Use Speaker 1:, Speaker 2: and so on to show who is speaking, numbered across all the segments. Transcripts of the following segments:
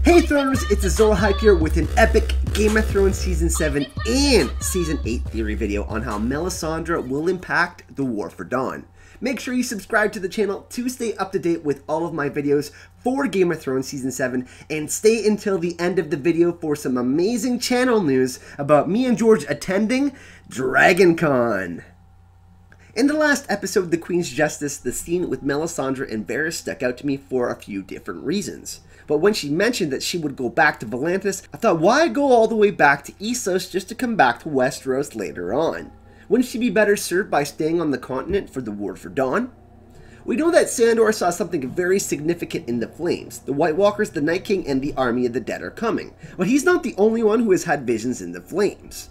Speaker 1: Hey Throners, it's Azor Ahai here with an epic Game of Thrones Season 7 and Season 8 theory video on how Melisandre will impact the War for Dawn. Make sure you subscribe to the channel to stay up to date with all of my videos for Game of Thrones Season 7, and stay until the end of the video for some amazing channel news about me and George attending DragonCon. In the last episode, The Queen's Justice, the scene with Melisandre and Varys stuck out to me for a few different reasons. But when she mentioned that she would go back to Volantis, I thought, why go all the way back to Essos just to come back to Westeros later on? Wouldn't she be better served by staying on the continent for the War for Dawn? We know that Sandor saw something very significant in the flames. The White Walkers, the Night King, and the Army of the Dead are coming. But he's not the only one who has had visions in the flames.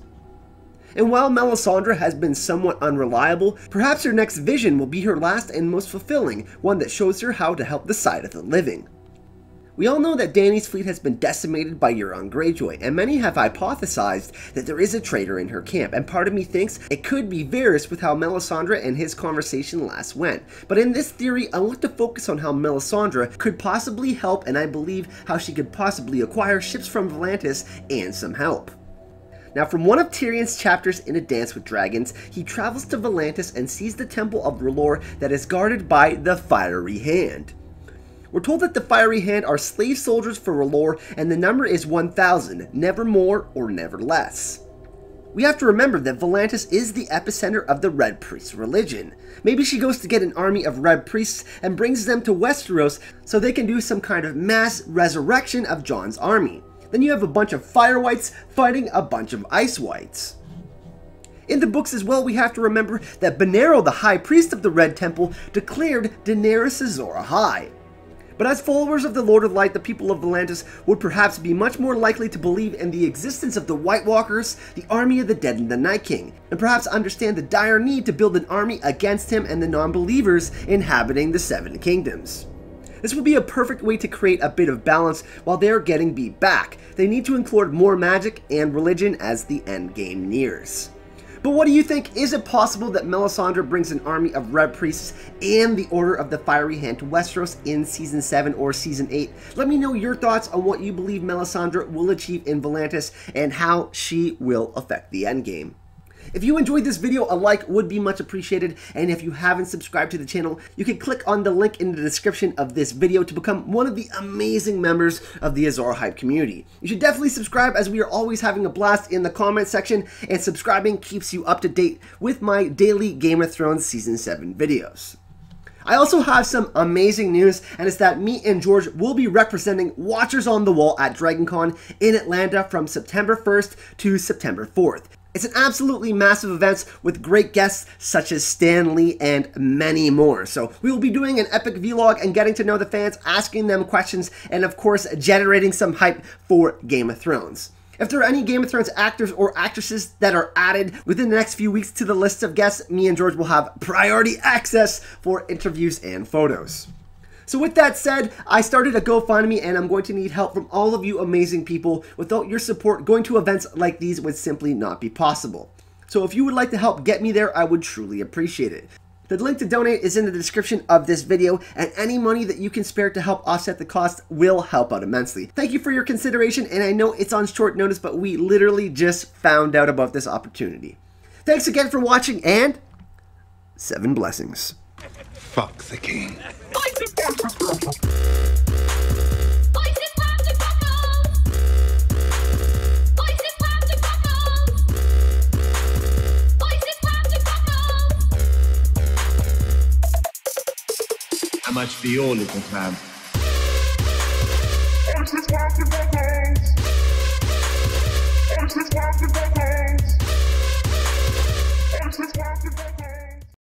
Speaker 1: And while Melisandre has been somewhat unreliable, perhaps her next vision will be her last and most fulfilling, one that shows her how to help the side of the living. We all know that Dany's fleet has been decimated by Euron Greyjoy, and many have hypothesized that there is a traitor in her camp, and part of me thinks it could be Varys with how Melisandre and his conversation last went. But in this theory, I look to focus on how Melisandre could possibly help, and I believe how she could possibly acquire ships from Volantis and some help. Now, from one of Tyrion's chapters in A Dance with Dragons, he travels to Volantis and sees the Temple of R'hllor that is guarded by the Firey Hand. We're told that the Firey Hand are slave soldiers for R'hllor, and the number is 1,000, never more or never less. We have to remember that Volantis is the epicenter of the Red Priest religion. Maybe she goes to get an army of Red Priests and brings them to Westeros so they can do some kind of mass resurrection of Jon's army. Then you have a bunch of Fire Whites fighting a bunch of Ice Whites. In the books as well, we have to remember that Benerro, the High Priest of the Red Temple, declared Daenerys Azor Ahai. But as followers of the Lord of Light, the people of Volantis would perhaps be much more likely to believe in the existence of the White Walkers, the Army of the Dead, and the Night King, and perhaps understand the dire need to build an army against him and the non-believers inhabiting the Seven Kingdoms. This would be a perfect way to create a bit of balance while they are getting beat back. They need to include more magic and religion as the endgame nears. But what do you think? Is it possible that Melisandre brings an army of Red Priests and the Order of the Firey Hand to Westeros in Season 7 or Season 8? Let me know your thoughts on what you believe Melisandre will achieve in Volantis and how she will affect the endgame. If you enjoyed this video, a like would be much appreciated, and if you haven't subscribed to the channel, you can click on the link in the description of this video to become one of the amazing members of the Azor Ahai community. You should definitely subscribe, as we are always having a blast in the comment section, and subscribing keeps you up to date with my daily Game of Thrones Season 7 videos. I also have some amazing news, and it's that me and George will be representing Watchers on the Wall at DragonCon in Atlanta from September 1st to September 4th. It's an absolutely massive event with great guests such as Stan Lee and many more. So we will be doing an epic vlog and getting to know the fans, asking them questions, and of course generating some hype for Game of Thrones. If there are any Game of Thrones actors or actresses that are added within the next few weeks to the list of guests, me and George will have priority access for interviews and photos. So with that said, I started a GoFundMe, and I'm going to need help from all of you amazing people. Without your support, going to events like these would simply not be possible. So if you would like to help get me there, I would truly appreciate it. The link to donate is in the description of this video, and any money that you can spare to help offset the cost will help out immensely. Thank you for your consideration, and I know it's on short notice, but we literally just found out about this opportunity. Thanks again for watching, and 7 blessings.
Speaker 2: Fuck the king.
Speaker 3: How much for your little man?